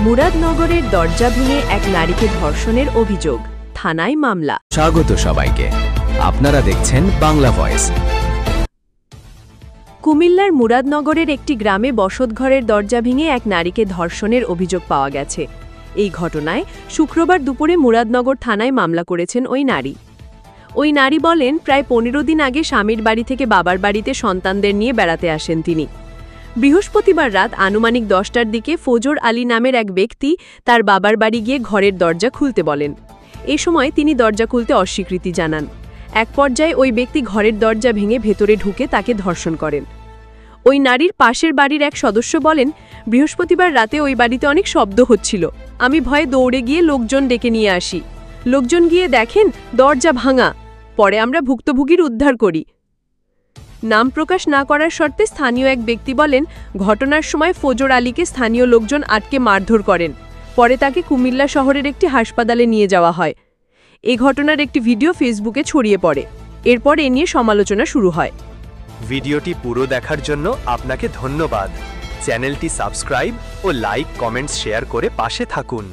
মুরাদনগরের দরজা ভেঙে এক নারীকে ধর্ষণের অভিযোগ, থানায় মামলা। স্বাগত সবাইকে, আপনারা দেখছেন বাংলা ভয়েস। কুমিল্লার মুরাদনগরের একটি গ্রামে বসতঘরের দরজা ভেঙে এক নারীকে ধর্ষণের অভিযোগ পাওয়া গেছে। এই ঘটনায় শুক্রবার দুপুরে মুরাদনগর থানায় মামলা করেছেন ওই নারী বলেন, প্রায় 15 দিন আগে স্বামীর বাড়ি থেকে বাবার বাড়িতে সন্তানদের নিয়ে বেড়াতে আসেন তিনি। বৃহস্পতিবার রাত আনুমানিক 10টার দিকে ফজর আলী নামের এক ব্যক্তি তার বাবার বাড়ি গিয়ে ঘরের দরজা খুলতে বলেন। এ সময় তিনি দরজা খুলতে অস্বীকৃতি জানান। এক পর্যায়ে ওই ব্যক্তি ঘরের দরজা ভেঙে ভেতরে ঢুকে তাকে ধর্ষণ করেন। ওই নারীর পাশের বাড়ির এক সদস্য বলেন, বৃহস্পতিবার রাতে ওই বাড়িতে অনেক শব্দ হচ্ছিল। আমি ভয়ে দৌড়ে গিয়ে লোকজন ডেকে নিয়ে আসি। লোকজন গিয়ে দেখেন দরজা ভাঙা। পরে আমরা ভুক্তভোগীর উদ্ধার করি। নাম প্রকাশ না করার শর্তে স্থানীয় এক ব্যক্তি বলেন, ঘটনার সময় ফজর আলীকে স্থানীয় লোকজন আটকে মারধর করেন। পরে তাকে কুমিল্লা শহরের একটি হাসপাতালে নিয়ে যাওয়া হয়। এই ঘটনার একটি ভিডিও ফেসবুকে ছড়িয়ে পড়ে। এরপর এ নিয়ে সমালোচনা শুরু হয়। ভিডিওটি পুরো দেখার জন্য আপনাকে ধন্যবাদ। চ্যানেলটি সাবস্ক্রাইব ও লাইক, কমেন্টস, শেয়ার করে পাশে থাকুন।